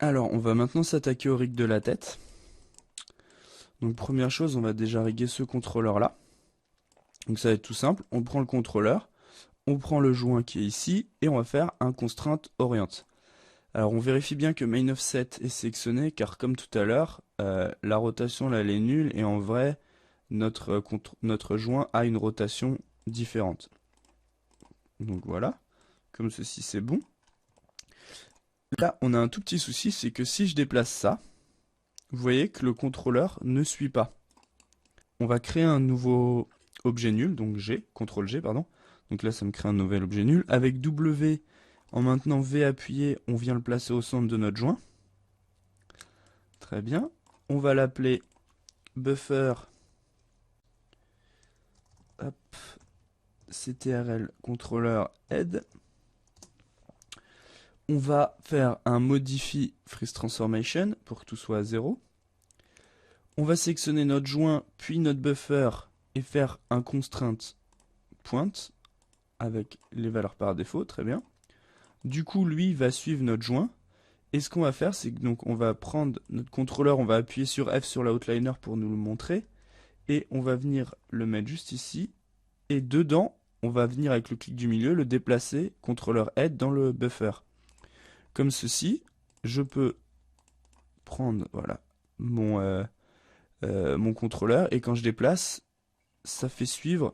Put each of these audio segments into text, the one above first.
Alors, on va maintenant s'attaquer au rig de la tête. Donc première chose, on va déjà riguer ce contrôleur-là. Donc ça va être tout simple, on prend le contrôleur, on prend le joint qui est ici, et on va faire un constraint orient. Alors on vérifie bien que main offset est sélectionné, car comme tout à l'heure, la rotation là elle est nulle, et en vrai, notre joint a une rotation différente. Donc voilà, comme ceci c'est bon. Là on a un tout petit souci, c'est que si je déplace ça, vous voyez que le contrôleur ne suit pas. On va créer un nouveau objet nul, donc G, CTRL G, pardon. Donc là, ça me crée un nouvel objet nul. Avec W, en maintenant V appuyé, on vient le placer au centre de notre joint. Très bien. On va l'appeler buffer hop, CTRL controller head. On va faire un modify freeze transformation pour que tout soit à 0. On va sélectionner notre joint, puis notre buffer et faire un constraint point avec les valeurs par défaut, très bien. Du coup, lui va suivre notre joint. Et ce qu'on va faire, c'est que donc on va prendre notre contrôleur, on va appuyer sur F sur la outliner pour nous le montrer. Et on va venir le mettre juste ici. Et dedans, on va venir avec le clic du milieu, le déplacer, contrôleur head, dans le buffer. Comme ceci, je peux prendre voilà, mon contrôleur. Et quand je déplace, ça fait suivre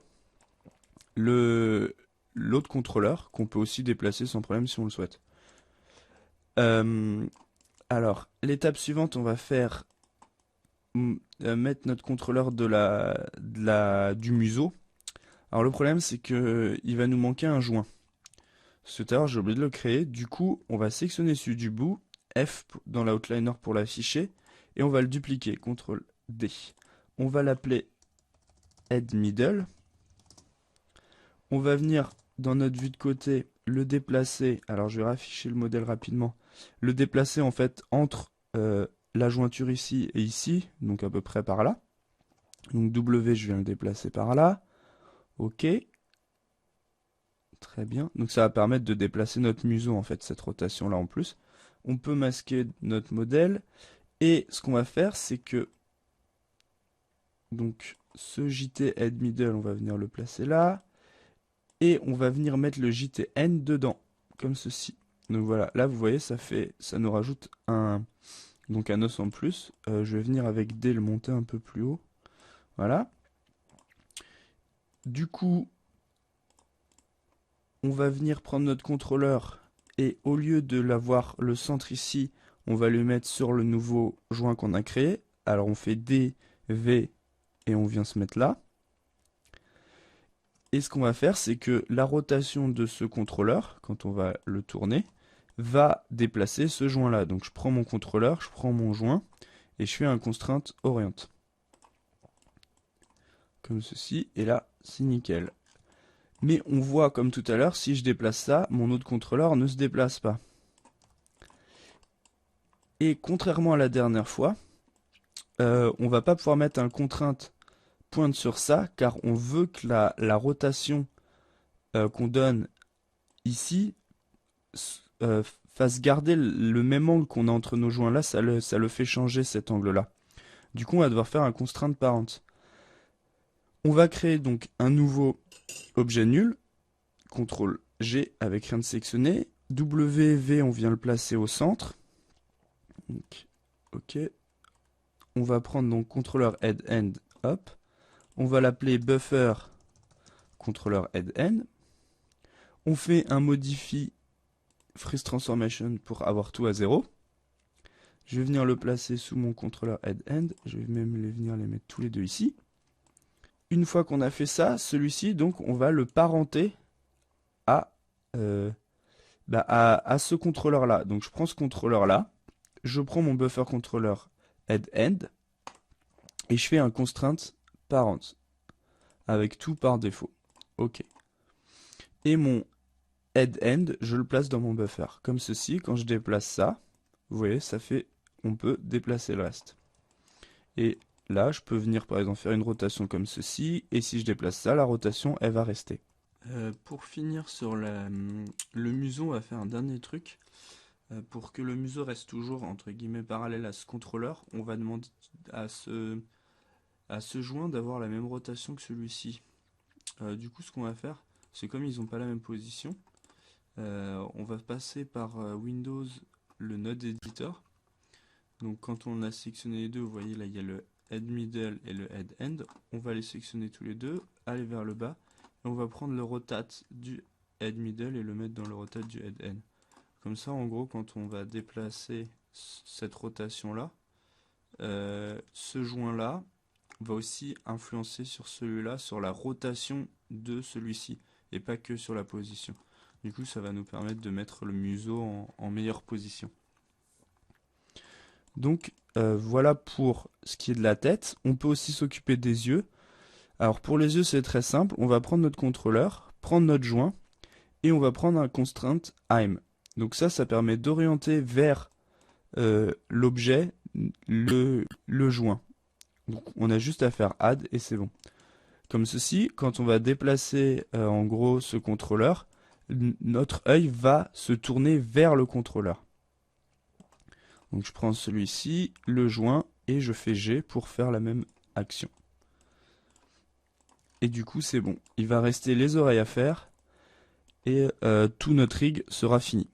l'autre contrôleur qu'on peut aussi déplacer sans problème si on le souhaite. Alors, l'étape suivante, on va faire mettre notre contrôleur du museau. Alors le problème, c'est que il va nous manquer un joint. Tout à l'heure, j'ai oublié de le créer. Du coup, on va sélectionner celui du bout, F dans la outliner pour l'afficher, et on va le dupliquer, CTRL D. On va l'appeler head middle. On va venir dans notre vue de côté le déplacer. Alors je vais rafficher le modèle rapidement. Le déplacer en fait entre la jointure ici et ici, donc à peu près par là. Donc W, je viens le déplacer par là. Ok. Très bien. Donc ça va permettre de déplacer notre museau en fait, cette rotation là en plus. On peut masquer notre modèle. Et ce qu'on va faire, c'est que donc ce JT Head Middle, on va venir le placer là. Et on va venir mettre le JTN dedans, comme ceci. Donc voilà, là vous voyez, ça nous rajoute donc un os en plus. Je vais venir avec D le monter un peu plus haut. Voilà. Du coup, on va venir prendre notre contrôleur et au lieu de l'avoir le centre ici, on va le mettre sur le nouveau joint qu'on a créé. Alors on fait D, V et on vient se mettre là. Et ce qu'on va faire, c'est que la rotation de ce contrôleur, quand on va le tourner, va déplacer ce joint-là. Donc je prends mon contrôleur, je prends mon joint, et je fais un constraint orient. Comme ceci, et là, c'est nickel. Mais on voit, comme tout à l'heure, si je déplace ça, mon autre contrôleur ne se déplace pas. Et contrairement à la dernière fois, on va pas pouvoir mettre un contrainte pointe sur ça, car on veut que la rotation qu'on donne ici fasse garder le même angle qu'on a entre nos joints là, ça le fait changer cet angle là. Du coup on va devoir faire un constraint parent. On va créer donc un nouveau objet nul, CTRL G avec rien de sélectionné, W, V on vient le placer au centre, donc, ok, on va prendre donc contrôleur head end, hop, on va l'appeler buffer contrôleur head end, on fait un modify freeze transformation pour avoir tout à 0. Je vais venir le placer sous mon contrôleur head end. Je vais même venir les mettre tous les deux ici. Une fois qu'on a fait ça, celui-ci, donc, on va le parenter à, à ce contrôleur-là. Donc, je prends ce contrôleur-là, je prends mon buffer contrôleur head end et je fais un constraint parent avec tout par défaut. OK. Et mon head end, je le place dans mon buffer. Comme ceci, quand je déplace ça, vous voyez, ça fait, on peut déplacer le reste. Et là, je peux venir par exemple faire une rotation comme ceci, et si je déplace ça, la rotation, elle va rester. Pour finir sur le museau, on va faire un dernier truc. Pour que le museau reste toujours entre guillemets parallèle à ce contrôleur, on va demander à ce joint d'avoir la même rotation que celui-ci. Du coup, ce qu'on va faire, c'est comme ils n'ont pas la même position, on va passer par Windows, le Node Editor. Donc quand on a sélectionné les deux, vous voyez là il y a le Head Middle et le Head End. On va les sélectionner tous les deux, aller vers le bas, et on va prendre le rotate du Head Middle et le mettre dans le rotate du Head End. Comme ça, en gros, quand on va déplacer cette rotation-là, ce joint-là va aussi influencer sur celui-là, sur la rotation de celui-ci, et pas que sur la position. Du coup, ça va nous permettre de mettre le museau en meilleure position. Donc, voilà pour ce qui est de la tête. On peut aussi s'occuper des yeux. Alors, pour les yeux, c'est très simple. On va prendre notre contrôleur, prendre notre joint, et on va prendre un constraint I'm. Donc ça permet d'orienter vers l'objet le joint. Donc on a juste à faire add et c'est bon. Comme ceci, quand on va déplacer en gros ce contrôleur, notre œil va se tourner vers le contrôleur. Donc je prends celui-ci, le joint, et je fais G pour faire la même action. Et du coup c'est bon. Il va rester les oreilles à faire, et tout notre rig sera fini.